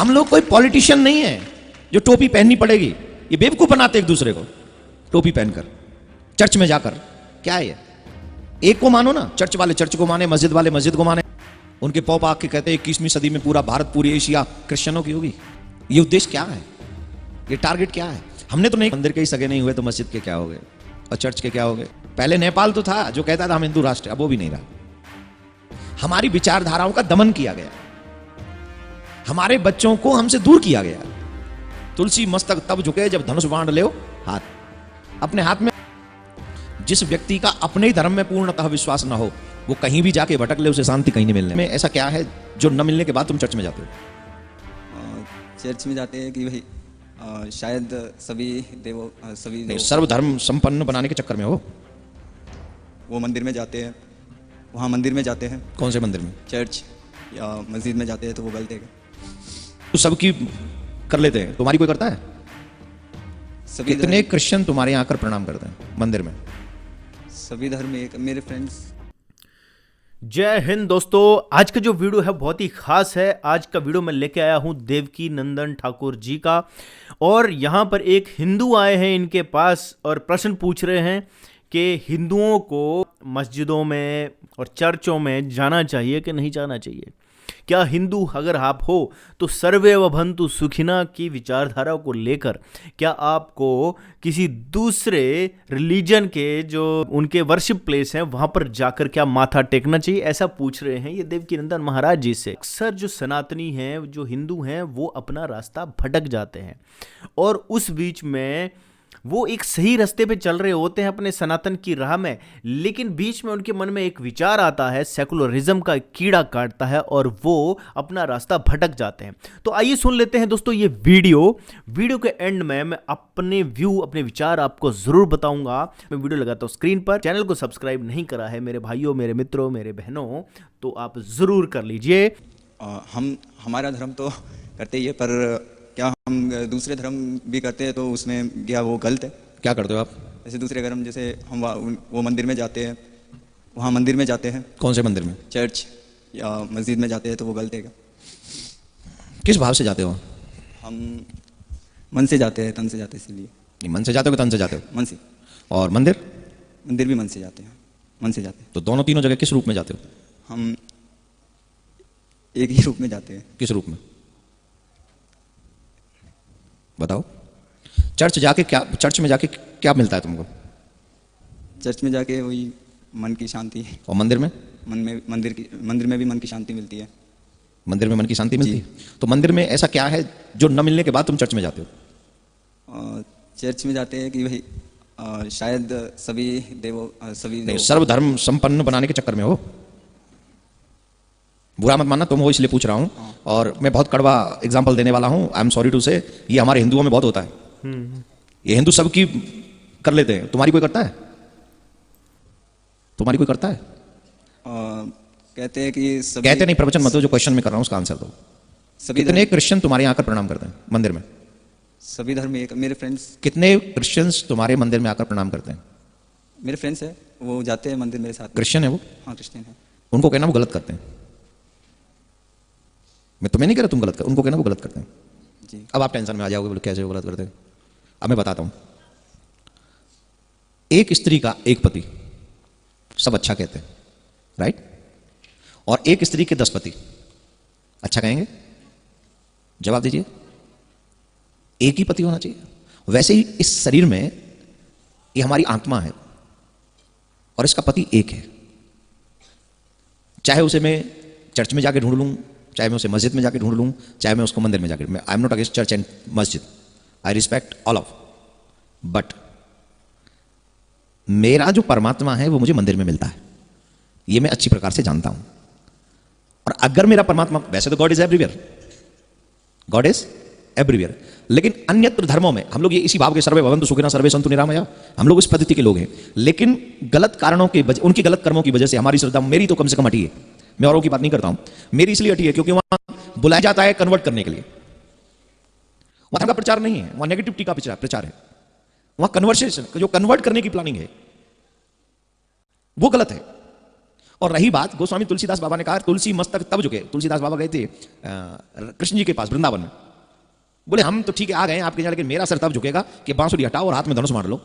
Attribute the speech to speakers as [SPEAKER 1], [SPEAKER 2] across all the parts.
[SPEAKER 1] हम लोग कोई पॉलिटिशियन नहीं है जो टोपी पहननी पड़ेगी। ये बेवकूफ बनाते एक दूसरे को टोपी पहनकर चर्च में जाकर। क्या है ये? एक को मानो ना, चर्च वाले चर्च को माने, मस्जिद वाले मस्जिद को माने। उनके पॉप आके कहते हैं 21वीं सदी में पूरा भारत, पूरी एशिया क्रिश्चियनों की होगी। ये उद्देश्य क्या है? ये टारगेट क्या है? हमने तो नहीं, मंदिर के ही सगे नहीं हुए तो मस्जिद के क्या हो गए और चर्च के क्या हो गए? पहले नेपाल तो था जो कहता था हम हिंदू राष्ट्र, अब वो भी नहीं रहा। हमारी विचारधाराओं का दमन किया गया, हमारे बच्चों को हमसे दूर किया गया। तुलसी मस्तक तब झुके जब धनुष बाण ले हाथ। अपने हाथ में जिस व्यक्ति का अपने ही धर्म में पूर्णतः विश्वास ना हो, वो कहीं भी जाके भटक ले, उसे शांति कहीं नहीं मिलने में। ऐसा क्या है जो न मिलने के बाद तुम चर्च में जाते हो?
[SPEAKER 2] चर्च में जाते हैं कि भाई शायद सभी
[SPEAKER 1] सर्वधर्म संपन्न बनाने के चक्कर में हो।
[SPEAKER 2] वो मंदिर में जाते हैं, वहाँ मंदिर में जाते हैं।
[SPEAKER 1] कौन से मंदिर में?
[SPEAKER 2] चर्च या मस्जिद में जाते हैं तो वो गलत है।
[SPEAKER 1] तो सबकी कर लेते हैं, तुम्हारी कोई करता है?
[SPEAKER 2] सभी
[SPEAKER 1] कितने क्रिश्चियन तुम्हारे यहाँ आकर प्रणाम करते हैं मंदिर में?
[SPEAKER 2] सभी धर्म एक, मेरे फ्रेंड्स।
[SPEAKER 3] जय हिंद दोस्तों, आज का जो वीडियो है बहुत ही खास है। आज का वीडियो मैं लेके आया हूं देवकी नंदन ठाकुर जी का, और यहां पर एक हिंदू आए हैं इनके पास और प्रश्न पूछ रहे हैं कि हिंदुओं को मस्जिदों में और चर्चों में जाना चाहिए कि नहीं जाना चाहिए। क्या हिंदू अगर आप हो तो सर्वे भवन्तु सुखिना की विचारधारा को लेकर क्या आपको किसी दूसरे रिलीजन के जो उनके वर्शिप प्लेस हैं वहां पर जाकर क्या माथा टेकना चाहिए, ऐसा पूछ रहे हैं ये देवकी नंदन महाराज जी से। अक्सर जो सनातनी हैं, जो हिंदू हैं, वो अपना रास्ता भटक जाते हैं और उस बीच में वो एक सही रास्ते पे चल रहे होते हैं अपने सनातन की राह में, लेकिन बीच में उनके मन में एक विचार आता है, सेकुलरिज्म का कीड़ा काटता है और वो अपना रास्ता भटक जाते हैं। तो आइए सुन लेते हैं दोस्तों ये वीडियो के एंड में मैं अपने अपने विचार आपको जरूर बताऊंगा। मैं वीडियो लगाता हूं स्क्रीन पर। चैनल को सब्सक्राइब नहीं करा है मेरे भाइयों, मेरे मित्रों, मेरे बहनों, तो आप जरूर कर लीजिए।
[SPEAKER 2] हम हमारा धर्म तो करते ही है, पर क्या हम दूसरे धर्म भी करते हैं तो उसमें क्या वो गलत है?
[SPEAKER 1] क्या करते हो आप?
[SPEAKER 2] जैसे दूसरे धर्म, जैसे हम वो मंदिर में जाते हैं, वहाँ मंदिर में जाते हैं।
[SPEAKER 1] कौन से मंदिर में?
[SPEAKER 2] चर्च या मस्जिद में जाते हैं तो वो गलत है क्या?
[SPEAKER 1] किस भाव से जाते हो?
[SPEAKER 2] हम मन से जाते हैं, तन से जाते हैं, इसलिए।
[SPEAKER 1] नहीं, मन से जाते हो कि तन से जाते हो?
[SPEAKER 2] मन से।
[SPEAKER 1] और मंदिर?
[SPEAKER 2] मंदिर भी मन से जाते हैं, मन से जाते हैं।
[SPEAKER 1] तो दोनों तीनों जगह किस रूप में जाते हो?
[SPEAKER 2] हम एक ही रूप में जाते हैं।
[SPEAKER 1] किस रूप में बताओ? चर्च में जाके क्या मिलता है तुमको?
[SPEAKER 2] चर्च में जाके वही मन की शांति।
[SPEAKER 1] और मंदिर में?
[SPEAKER 2] मंदिर में भी मन की शांति मिलती है।
[SPEAKER 1] मंदिर में मन की शांति मिलती है। तो मंदिर में ऐसा क्या है जो न मिलने के बाद तुम चर्च में जाते हो?
[SPEAKER 2] चर्च में जाते हैं कि भाई शायद सभी
[SPEAKER 1] सर्वधर्म संपन्न बनाने के चक्कर में हो। बुरा मत मानना, तुम हो इसलिए पूछ रहा हूं। और मैं बहुत कड़वा एग्जांपल देने वाला हूं, आई एम सॉरी टू से। ये हमारे हिंदुओं में बहुत होता है। ये हिंदू सबकी कर लेते हैं। तुम्हारी कोई करता है? तुम्हारी कोई करता है?
[SPEAKER 2] कहते हैं कि
[SPEAKER 1] कहते नहीं, प्रवचन मत दो, जो क्वेश्चन में कर रहा हूं उसका आंसर दो। कितने क्रिश्चियन तुम्हारे यहाँ आकर प्रणाम करते हैं मंदिर में?
[SPEAKER 2] सभी धर्म एक, मेरे फ्रेंड्स।
[SPEAKER 1] कितने क्रिश्चियंस तुम्हारे मंदिर में आकर प्रणाम करते हैं?
[SPEAKER 2] मेरे फ्रेंड्स है, वो जाते हैं मंदिर मेरे साथ।
[SPEAKER 1] क्रिश्चियन है वो?
[SPEAKER 2] हाँ, क्रिश्चियन है।
[SPEAKER 1] उनको कहना वो गलत करते हैं। मैं तुम्हें नहीं कह रहा तुम गलत कर, उनको कहना वो गलत करते हैं
[SPEAKER 2] जी।
[SPEAKER 1] अब आप टेंशन में आ जाओगे, बोले कैसे वो गलत करते हैं। अब मैं बताता हूं। एक स्त्री का एक पति, सब अच्छा कहते हैं, राइट? और एक स्त्री के 10 पति, अच्छा कहेंगे? जवाब दीजिए। एक ही पति होना चाहिए। वैसे ही इस शरीर में ये हमारी आत्मा है और इसका पति एक है। चाहे उसे मैं चर्च में जाके ढूंढ लूं, चाहे मैं उसे मस्जिद में जाके ढूंढ लूं, चाहे मैं उसको मंदिर में जाके, I am not against church and मस्जिद, I respect all of, but मेरा जो परमात्मा है वो मुझे मंदिर में मिलता है, ये मैं अच्छी प्रकार से जानता हूं। और अगर मेरा परमात्मा, वैसे तो God is everywhere, God is everywhere, लेकिन अन्यत्र धर्मों में हम लोग ये इसी भाव के सर्वे भवन्तु सुखिनः सर्वे सन्तु निरामया, हम लोग इस पद्धति के लोग हैं। लेकिन गलत कारणों की वजह, उनकी गलत कर्मों की वजह से हमारी श्रद्धा, मेरी तो कम से कम हटी है, मैं औरों की बात नहीं करता हूं, मेरी इसलिए हटी है क्योंकि वहां बुलाया जाता है कन्वर्ट करने के लिए। वहां का प्रचार नहीं है, वहां नेगेटिविटी का प्रचार है। वहां कन्वर्सेशन, जो कन्वर्ट करने की प्लानिंग है वो गलत है। और रही बात, गोस्वामी तुलसीदास बाबा ने कहा तुलसी मस्तक तब झुके। तुलसीदास बाबा गए थे कृष्ण जी के पास वृंदावन में, बोले हम तो ठीक है आ गए आपके यहाँ, लेकिन मेरा सर तब झुकेगा कि बांसुरी हटाओ और हाथ में धनुष बांध लो।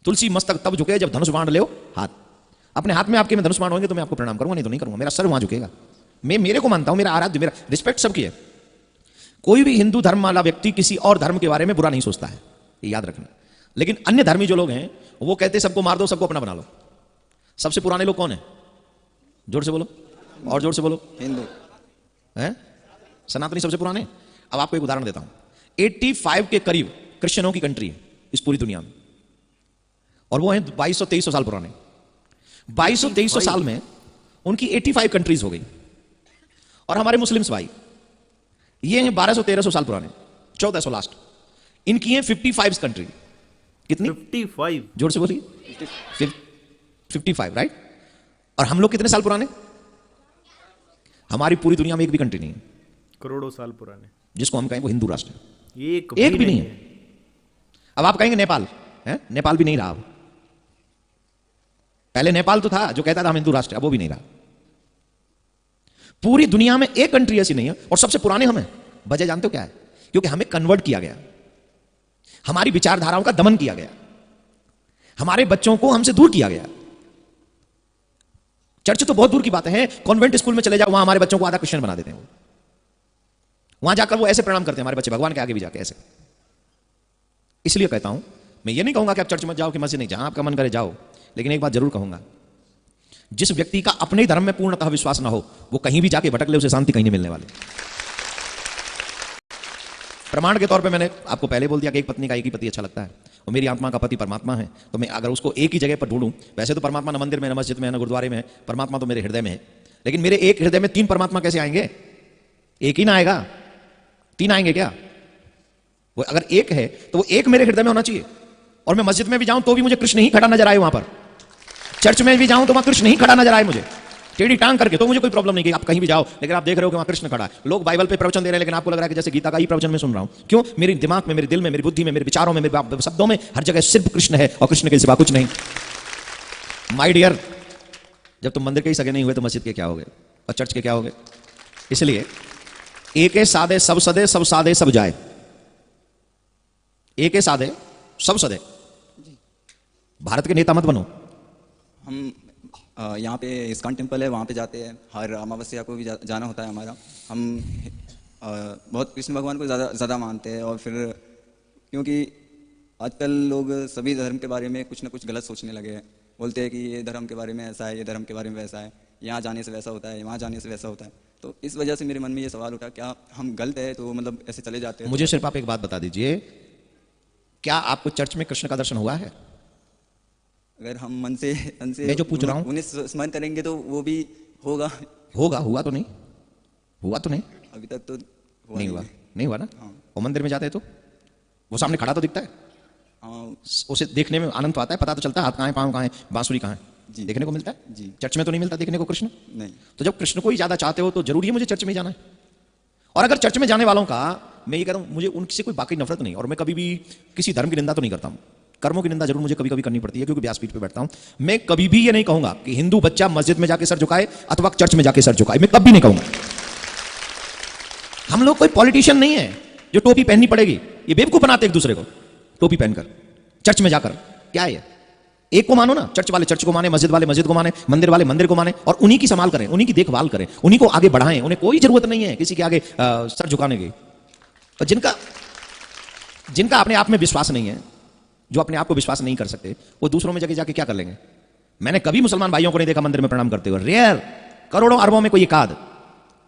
[SPEAKER 1] तुलसी मस्तक तब झुके जब धनुष बांध लो हाथ। अपने हाथ में आपके में धनुष बांध होंगे तो मैं आपको प्रणाम करूंगा, नहीं तो नहीं करूंगा, मेरा सर वहां झुकेगा। मैं मेरे को मानता हूं, मेरा आराध्य, मेरा रिस्पेक्ट सबकी है। कोई भी हिंदू धर्म वाला व्यक्ति किसी और धर्म के बारे में बुरा नहीं सोचता है, ये याद रखना। लेकिन अन्य धर्मी जो लोग हैं वो कहते हैं सबको मार दो, सबको अपना बना लो। सबसे पुराने लोग कौन है? जोर से बोलो, और जोर से बोलो।
[SPEAKER 2] हिंदू
[SPEAKER 1] हैं? सनातनी सबसे पुराने। अब आपको एक उदाहरण देता हूं, 85 के करीब क्रिश्चियनों की कंट्री है इस पूरी दुनिया में, और वो है 2200-2300 साल पुराने। 2200-2300 साल में उनकी 85 कंट्रीज हो गई। और हमारे मुस्लिम्स भाई ये हैं 1200-1300 साल पुराने, 1400 लास्ट। इनकी हैं 55 कंट्री। कितनी?
[SPEAKER 3] 55।
[SPEAKER 1] जोर से बोलिए। 55, राइट। और हम लोग कितने साल पुराने? हमारी पूरी दुनिया में एक भी कंट्री नहीं है
[SPEAKER 3] करोड़ों साल पुराने
[SPEAKER 1] जिसको हम कहें वो हिंदू राष्ट्र है।
[SPEAKER 3] एक
[SPEAKER 1] भी नहीं है। अब आप कहेंगे नेपाल है, नेपाल भी नहीं रहा। अब पहले नेपाल तो था जो कहता था हम हिंदू राष्ट्र, अब वो भी नहीं रहा। पूरी दुनिया में एक कंट्री ऐसी नहीं है, और सबसे पुराने हम हैं। वजह जानते हो क्या है? क्योंकि हमें कन्वर्ट किया गया, हमारी विचारधाराओं का दमन किया गया, हमारे बच्चों को हमसे दूर किया गया। चर्च तो बहुत दूर की बात है, कॉन्वेंट स्कूल में चले जाओ, वहां हमारे बच्चों को आधा क्रिश्चियन बना देते हैं। वहां जाकर वो ऐसे प्रणाम करते हैं हमारे बच्चे भगवान के आगे भी जाके ऐसे। इसलिए कहता हूं, मैं ये नहीं कहूंगा कि आप चर्च मत जाओ कि मस्जिद नहीं, जहां आपका मन करे जाओ, लेकिन एक बात जरूर कहूंगा, जिस व्यक्ति का अपने धर्म में पूर्णतः विश्वास ना हो वो कहीं भी जाके भटक ले, उसे शांति कहीं नहीं मिलने वाली। प्रमाण के तौर पे मैंने आपको पहले बोल दिया कि एक पत्नी का एक ही पति अच्छा लगता है, और मेरी आत्मा का पति परमात्मा है। तो मैं अगर उसको एक ही जगह पर ढूंढूं, वैसे तो परमात्मा न मंदिर में, न मस्जिद में, न गुरुद्वारे में है, परमात्मा तो मेरे हृदय में है। लेकिन मेरे एक हृदय में 3 परमात्मा कैसे आएंगे? एक ही ना आएगा, 3 आएंगे क्या? वो अगर एक है तो वो एक मेरे हृदय में होना चाहिए। और मैं मस्जिद में भी जाऊं तो भी मुझे कृष्ण ही खड़ा नजर आए वहां पर, चर्च में भी जाऊं तो वहां कृष्ण ही खड़ा नजर आए मुझे, टेढ़ी टांग करके, तो मुझे कोई प्रॉब्लम नहीं कि आप कहीं भी जाओ लेकिन आप देख रहे हो कि वहां कृष्ण खड़ा है। लोग बाइबल पे प्रवचन दे रहे हैं लेकिन आपको लग रहा है कि जैसे गीता का ही प्रवचन में सुन रहा हूं। क्यों? मेरे दिमाग में, मेरे दिल में, मेरी बुद्धि में, मेरे विचारों में, मेरे शब्दों में, हर जगह सिर्फ कृष्ण है और कृष्ण के सिवा कुछ नहीं। माय डियर, जब तुम मंदिर के ही सगे नहीं हुए तो मस्जिद के क्या होगे और चर्च के क्या होगे? इसलिए एक साधे सब सदे, सब साधे सब जाए। एक साधे सब सदे। भारत के नेता मत बनो।
[SPEAKER 2] हम यहाँ पे इस्कॉन टेम्पल है, वहाँ पे जाते हैं, हर अमावस्या को भी जाना होता है हमारा। हम बहुत कृष्ण भगवान को ज़्यादा मानते हैं। और फिर क्योंकि आजकल लोग सभी धर्म के बारे में कुछ ना कुछ गलत सोचने लगे हैं, बोलते हैं कि ये धर्म के बारे में ऐसा है, ये धर्म के बारे में वैसा है, यहाँ जाने से वैसा होता है, वहाँ जाने से वैसा होता है। तो इस वजह से मेरे मन में ये सवाल उठा, क्या हम गलत है तो मतलब ऐसे चले जाते हैं?
[SPEAKER 1] मुझे सिर्फ आप एक बात बता दीजिए, क्या आपको चर्च में कृष्ण का दर्शन हुआ है?
[SPEAKER 2] अगर हम मन से
[SPEAKER 1] मैं जो पूछ रहा हूं
[SPEAKER 2] उन्हें स्मरण करेंगे तो वो भी होगा।
[SPEAKER 1] हुआ तो नहीं? हुआ तो नहीं?
[SPEAKER 2] अभी तक तो
[SPEAKER 1] नहीं हुआ ना।
[SPEAKER 2] हाँ।
[SPEAKER 1] और मंदिर में जाते हैं तो वो सामने खड़ा तो दिखता है,
[SPEAKER 2] हाँ
[SPEAKER 1] उसे देखने में आनंद तो आता है, पता तो चलता है हाथ कहाँ है, पाँव कहाँ है, बांसुरी कहाँ है, देखने को मिलता है।
[SPEAKER 2] जी।
[SPEAKER 1] चर्च में तो नहीं मिलता देखने को कृष्ण।
[SPEAKER 2] नहीं।
[SPEAKER 1] तो जब कृष्ण को ही ज्यादा चाहते हो तो जरूरी है मुझे चर्च में जाना है। और अगर चर्च में जाने वालों का, मैं ये कह रहा हूं, मुझे उनसे कोई बाकी नफरत नहीं, और मैं कभी भी किसी धर्म की निंदा तो नहीं करता हूं। कर्मों की निंदा जरूर मुझे कभी कभी करनी पड़ती है क्योंकि व्यासपीठ पे बैठता हूं। मैं कभी भी ये नहीं कहूंगा कि हिंदू बच्चा मस्जिद में जाके सर झुकाए अथवा चर्च में जाके सर झुकाए, मैं कभी नहीं कहूंगा। हम लोग कोई पॉलिटिशियन नहीं है जो टोपी पहननी पड़ेगी, ये बेवकूफ बनाते एक दूसरे को टोपी पहनकर चर्च में जाकर। क्या है? एक को मानो ना, चर्च वाले चर्च को माने, मस्जिद वाले मस्जिद को माने, मंदिर वाले मंदिर को माने, और उन्हीं की संभाल करें, उन्हीं की देखभाल करें, उन्हीं को आगे बढ़ाएं। उन्हें कोई जरूरत नहीं है किसी के आगे सर झुकाने की। और जिनका अपने आप में विश्वास नहीं है, जो अपने आप को विश्वास नहीं कर सकते, वो दूसरों में जगह जाके क्या कर लेंगे? मैंने कभी मुसलमान भाइयों को नहीं देखा मंदिर में प्रणाम करते हुए, रेयर, करोड़ों अरबों में कोई एकाध।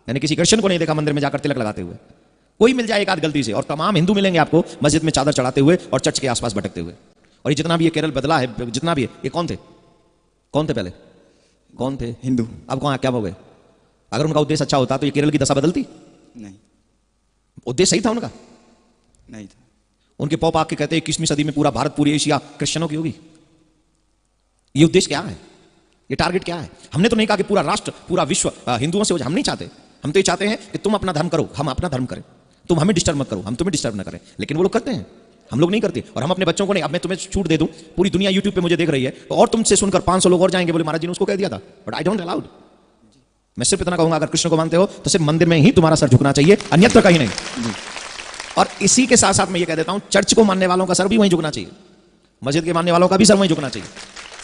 [SPEAKER 1] मैंने किसी क्रिश्चियन को नहीं देखा मंदिर में जाकर तिलक लगाते हुए, कोई मिल जाए एकाध गलती से, और तमाम हिंदू मिलेंगे आपको मस्जिद में चादर चढ़ाते हुए और चर्च के आसपास भटकते हुए। और ये जितना भी ये केरल बदला है, जितना भी है, ये कौन थे पहले? कौन थे?
[SPEAKER 2] हिंदू।
[SPEAKER 1] अब कौन क्या हो गए? अगर उनका उद्देश्य अच्छा होता तो ये केरल की दशा बदलती?
[SPEAKER 2] नहीं।
[SPEAKER 1] उद्देश्य सही था उनका?
[SPEAKER 2] नहीं था।
[SPEAKER 1] उनके पौप आके कहते हैं 21वीं सदी में पूरा भारत, पूरी एशिया क्रिश्चियनों की होगी। ये उद्देश्य क्या है? ये टारगेट क्या है? हमने तो नहीं कहा कि पूरा राष्ट्र, पूरा विश्व हिंदुओं से हो जाए, हम नहीं चाहते। हम तो ये चाहते हैं कि तुम अपना धर्म करो, हम अपना धर्म करें, तुम हमें डिस्टर्ब मत करो, हम तुम्हें डिस्टर्ब ना करें। लेकिन वो लोग करते हैं, हम लोग नहीं करते, और हम अपने बच्चों को नहीं। अब मैं तुम्हें छूट दे दूं, पूरी दुनिया यूट्यूब पे मुझे देख रही है, तो और तुमसे सुनकर 500 लोग और जाएंगे, बोले महाराज जी ने उसको कह दिया था, बट आई डोंट अलाउड। मैं सिर्फ इतना कहूंगा, अगर कृष्ण को मानते हो तो सिर्फ मंदिर में ही तुम्हारा सर झुकना चाहिए, अन्यत्र कहीं नहीं। और इसी के साथ साथ मैं ये कह देता हूं, चर्च को मानने वालों का सर भी वहीं झुकना चाहिए, मस्जिद के मानने वालों का भी सर वहीं झुकना चाहिए।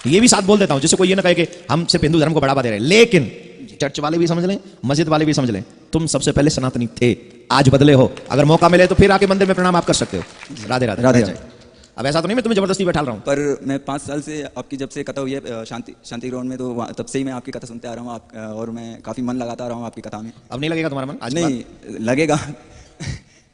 [SPEAKER 1] ये भी साथ बोल देता हूं, जिससे कोई ये ना कहे कि हम सिर्फ हिंदू धर्म को बढ़ावा दे रहे हैं। लेकिन चर्च वाले भी समझ लें, मस्जिद वाले भी समझ लें, तुम सबसे पहले सनातनी थे, आज बदले हो। अगर मौका मिले तो फिर आके मंदिर में प्रणाम आप कर सकते हो। राधे राधे
[SPEAKER 2] राधे
[SPEAKER 1] राधे। अब ऐसा तो नहीं मैं तुम्हें जबरदस्ती बैठा रहा हूं।
[SPEAKER 2] पर मैं 5 साल से आपकी जब से कथा हुई है शांति ग्राउंड में, तो तब से ही मैं आपकी कथा सुनते आ रहा हूँ, आप और मैं काफ़ी मन लगाता रहा हूँ आपकी कथा में।
[SPEAKER 1] अब नहीं लगेगा तुम्हारा मन? आज के
[SPEAKER 2] नहीं लगेगा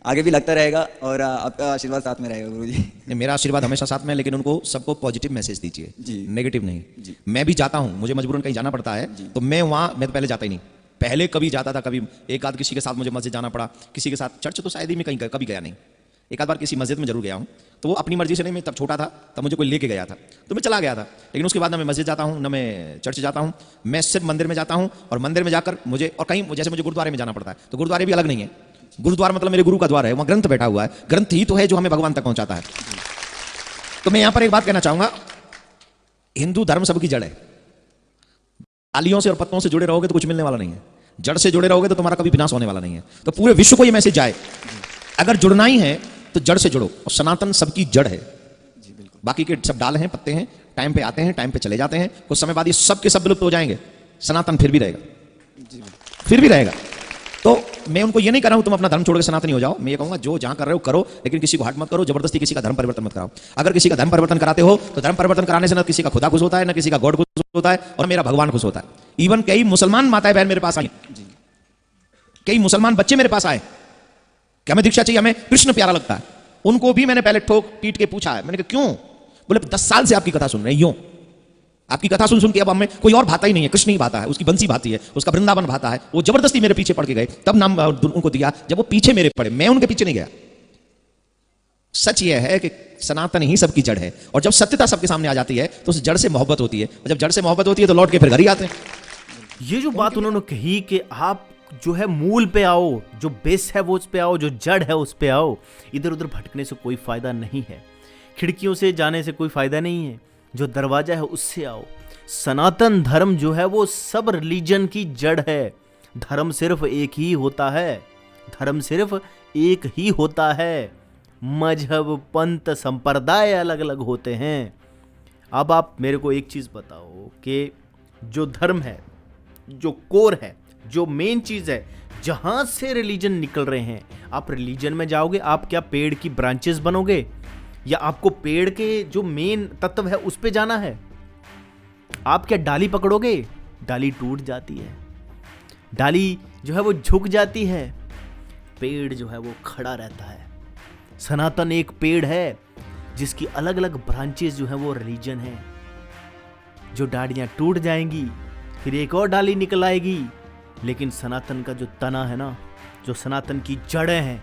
[SPEAKER 2] आगे भी लगता रहेगा, और आपका आशीर्वाद साथ में रहेगा गुरुजी।
[SPEAKER 1] बाद मेरा आशीर्वाद हमेशा साथ में है, लेकिन उनको सबको पॉजिटिव मैसेज दीजिए
[SPEAKER 2] जी।
[SPEAKER 1] नेगेटिव नहीं
[SPEAKER 2] जी।
[SPEAKER 1] मैं भी जाता हूं, मुझे मजबूरन कहीं जाना पड़ता है, तो मैं तो पहले जाता ही नहीं। पहले कभी जाता था, कभी एक आध किसी के साथ मुझे मस्जिद जाना पड़ा, किसी के साथ चर्च तो शायद ही मैं कहीं कभी गया नहीं। एक आध बार किसी मस्जिद में जरूर गया हूं, तो वो अपनी मर्जी से नहीं, मैं तब छोटा था, तब मुझे कोई लेके गया था तो मैं चला गया था। लेकिन उसके बाद ना मैं मस्जिद जाता हूं, ना मैं चर्च जाता हूं, मैं सिर्फ मंदिर में जाता हूं। और मंदिर में जाकर मुझे, और कहीं जैसे मुझे गुरुद्वारे में जाना पड़ता है, तो गुरुद्वारे भी अलग नहीं है। गुरुद्वारा मतलब मेरे गुरु का द्वार है, वहां ग्रंथ बैठा हुआ है, ग्रंथ ही तो है जो हमें भगवान तक पहुंचाता है। तो मैं यहां पर एक बात कहना चाहूंगा, हिंदू धर्म सबकी जड़ है। डालियों से और पत्तों से जुड़े रहोगे तो कुछ मिलने वाला नहीं है, जड़ से जुड़े रहोगे तो तुम्हारा कभी विनाश होने वाला नहीं है। तो पूरे विश्व को यह मैसेज जाए, अगर जुड़ना ही है तो जड़ से जुड़ो, और सनातन सबकी जड़ है। बाकी के सब डाल हैं, पत्ते हैं, टाइम पे आते हैं, टाइम पे चले जाते हैं, कुछ समय बाद ये सब के सब विलुप्त हो जाएंगे, सनातन फिर भी रहेगा, फिर भी रहेगा। तो मैं उनको ये नहीं कर रहा हूं तुम अपना धर्म छोड़ के सनातनी हो जाओ। मैं ये कहूंगा जो जहां कर रहे हो करो, लेकिन किसी को हट मत करो, जबरदस्ती किसी का धर्म परिवर्तन मत कराओ। अगर किसी का धर्म परिवर्तन कराते हो तो धर्म परिवर्तन कराने से न किसी का खुदा खुश होता है, न किसी का गॉड खुश होता है, और मेरा भगवान खुश होता है। इवन कई मुसलमान माताएं बहन मेरे पास आई, कई मुसलमान बच्चे मेरे पास आए कि हमें दीक्षा चाहिए, हमें कृष्ण प्यारा लगता है। उनको भी मैंने पहले ठोक पीट के पूछा है, मैंने कहा क्यों? बोले 10 साल से आपकी कथा सुन रहे हैं, यूं आपकी कथा सुन सुन के अब हमें कोई और भाता ही नहीं है, कृष्ण ही भाता है, उसकी बंसी भाती है, उसका वृंदावन भाता है। वो जबरदस्ती मेरे पीछे पड़ के गए, तब नाम उनको दिया जब वो पीछे मेरे पड़े, मैं उनके पीछे नहीं गया। सच यह है कि सनातन ही सबकी जड़ है, और जब सत्यता सबके सामने आ जाती है तो उस जड़ से मोहब्बत होती है, और जब जड़ से मोहब्बत होती है तो लौट के फिर घर ही आते हैं।
[SPEAKER 3] ये जो बात उन्होंने कही कि आप जो है मूल पे आओ, जो बेस है वो उस पे आओ, जो जड़ है उस पे आओ, इधर उधर भटकने से कोई फायदा नहीं है, खिड़कियों से जाने से कोई फायदा नहीं है, जो दरवाजा है उससे आओ। सनातन धर्म जो है वो सब रिलीजन की जड़ है। धर्म सिर्फ एक ही होता है, धर्म सिर्फ एक ही होता है, मजहब पंथ संप्रदाय अलग अलग होते हैं। अब आप मेरे को एक चीज बताओ कि जो धर्म है, जो कोर है, जो मेन चीज है, जहां से रिलीजन निकल रहे हैं, आप रिलीजन में जाओगे, आप क्या पेड़ की ब्रांचेस बनोगे, या आपको पेड़ के जो मेन तत्व है उस पे जाना है? आप क्या डाली पकड़ोगे? डाली टूट जाती है, डाली जो है वो झुक जाती है, पेड़ जो है वो खड़ा रहता है। सनातन एक पेड़ है जिसकी अलग अलग ब्रांचेस जो है वो रिलीजन है। जो डालियां टूट जाएंगी फिर एक और डाली निकल आएगी, लेकिन सनातन का जो तना है ना, जो सनातन की जड़ें हैं,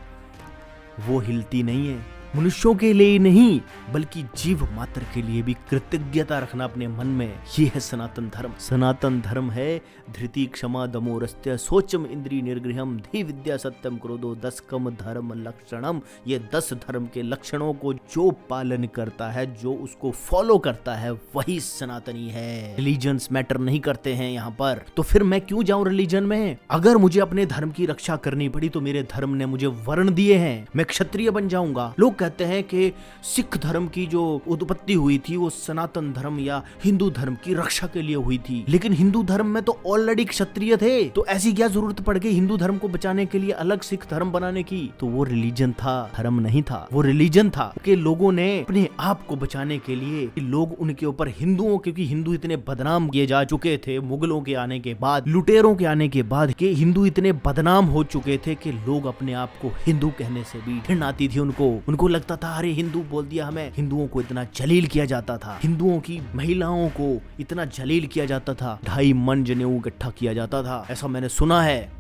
[SPEAKER 3] वो हिलती नहीं है। मनुष्यों के लिए नहीं बल्कि जीव मात्र के लिए भी कृतज्ञता रखना अपने मन में, ये है सनातन धर्म। सनातन धर्म है धृति क्षमा दमो रस्त्य शोचम इंद्रिय निर्गृहम धी विद्या सत्यम क्रोधो 10 कम धर्म लक्षणम। ये 10 धर्म के लक्षणों को जो पालन करता है, जो उसको फॉलो करता है, वही सनातनी है। रिलीजन्स मैटर नहीं करते हैं यहाँ पर, तो फिर मैं क्यों जाऊं रिलीजन में? अगर मुझे अपने धर्म की रक्षा करनी पड़ी तो मेरे धर्म ने मुझे वर्ण दिए हैं, मैं क्षत्रिय बन जाऊंगा। लोग कहते हैं कि सिख धर्म की जो उत्पत्ति हुई थी वो सनातन धर्म या हिंदू धर्म की रक्षा के लिए हुई थी, लेकिन हिंदू धर्म में तो ऑलरेडी क्षत्रिय थे, तो ऐसी क्या जरूरत पड़ गई हिंदू धर्म को बचाने के लिए अलग सिख धर्म बनाने की? तो वो रिलीजन था, धर्म नहीं था। वो रिलीजन था कि लोगों ने अपने आप को बचाने के लिए लोग उनके ऊपर हिंदुओं, क्योंकि हिंदू इतने बदनाम किए जा चुके थे मुगलों के आने के बाद, लुटेरों के आने के बाद, कि हिंदू इतने बदनाम हो चुके थे कि लोग अपने आप को हिंदू कहने से भी घिन आती थी उनको लगता था अरे हिंदू बोल दिया हमें। हिंदुओं को इतना जलील किया जाता था, हिंदुओं की महिलाओं को इतना जलील किया जाता था, 2.5 मन जनेऊ इकट्ठा किया जाता था, ऐसा मैंने सुना है,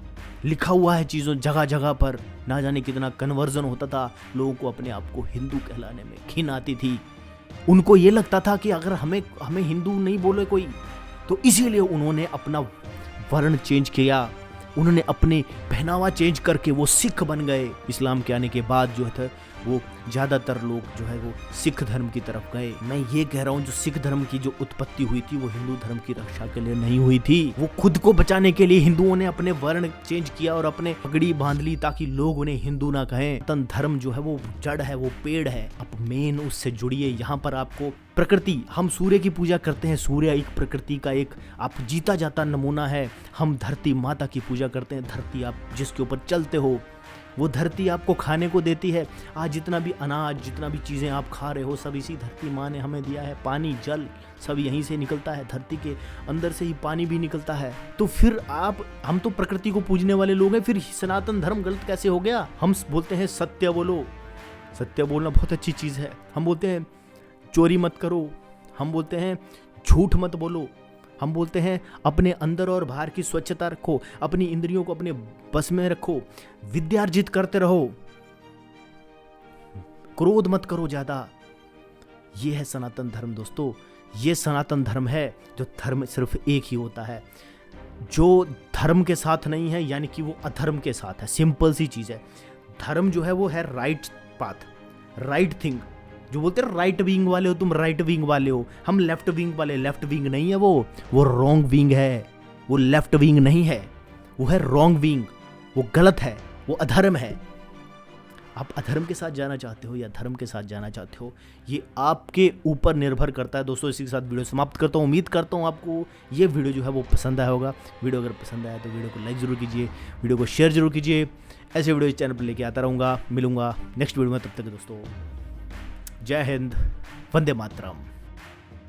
[SPEAKER 3] लिखा हुआ है चीजों जगह जगह पर। ना जाने कितना कन्वर्जन होता था, लोगों को अपने आप को हिंदू कहलाने में घिन आती थी। उनको ये लगता था कि अगर हमें हिंदू नहीं बोले कोई, तो इसीलिए उन्होंने अपना वर्ण चेंज किया, उन्होंने अपने पहनावा चेंज करके वो सिख बन गए। इस्लाम के आने के बाद जो है वो ज़्यादातर लोग जो है वो सिख धर्म की तरफ गए। मैं ये कह रहा हूँ जो सिख धर्म की जो उत्पत्ति हुई थी वो हिंदू धर्म की रक्षा के लिए नहीं हुई थी। वो खुद को बचाने के लिए हिंदुओं ने अपने वर्ण चेंज किया और अपने पगड़ी बांध ली ताकि लोग उन्हें हिंदू ना कहें। सनातन धर्म जो है वो जड़ है, वो पेड़ है। अब मेन उससे जुड़िए। यहाँ पर आपको प्रकृति, हम सूर्य की पूजा करते हैं। सूर्य एक प्रकृति का एक आप जीता जाता नमूना है। हम धरती माता की पूजा करते हैं। धरती आप जिसके ऊपर चलते हो वो धरती आपको खाने को देती है। आज जितना भी अनाज, जितना भी चीज़ें आप खा रहे हो सब इसी धरती माँ ने हमें दिया है। पानी, जल सब यहीं से निकलता है। धरती के अंदर से ही पानी भी निकलता है। तो फिर हम तो प्रकृति को पूजने वाले लोग हैं, फिर सनातन धर्म गलत कैसे हो गया? हम बोलते हैं सत्य बोलो। सत्य बोलना बहुत अच्छी चीज़ है। हम बोलते हैं चोरी मत करो। हम बोलते हैं झूठ मत बोलो। हम बोलते हैं अपने अंदर और बाहर की स्वच्छता रखो, अपनी इंद्रियों को अपने बस में रखो, विद्यार्जित करते रहो, क्रोध मत करो ज्यादा। ये है सनातन धर्म दोस्तों। ये सनातन धर्म है जो धर्म सिर्फ एक ही होता है। जो धर्म के साथ नहीं है यानी कि वो अधर्म के साथ है। सिंपल सी चीज है। धर्म जो है वो है राइट पाथ, राइट थिंग। जो बोलते हैं राइट विंग वाले हो तुम, राइट विंग वाले हो, हम लेफ्ट विंग वाले। लेफ्ट विंग नहीं है वो रॉन्ग विंग है। वो लेफ्ट विंग नहीं है, वो है रॉन्ग विंग। वो गलत है, वो अधर्म है। आप अधर्म के साथ जाना चाहते हो या धर्म के साथ जाना चाहते हो, ये आपके ऊपर निर्भर करता है। दोस्तों इसी के साथ वीडियो समाप्त करता हूँ। उम्मीद करता हूँ आपको ये वीडियो जो है वो पसंद आया होगा। वीडियो अगर पसंद आया तो वीडियो को लाइक ज़रूर कीजिए, वीडियो को शेयर जरूर कीजिए। ऐसे वीडियो इस चैनल पर लेके आता रहूँगा। मिलूंगा नेक्स्ट वीडियो में। तब तक दोस्तों जय हिंद, वंदे मातरम।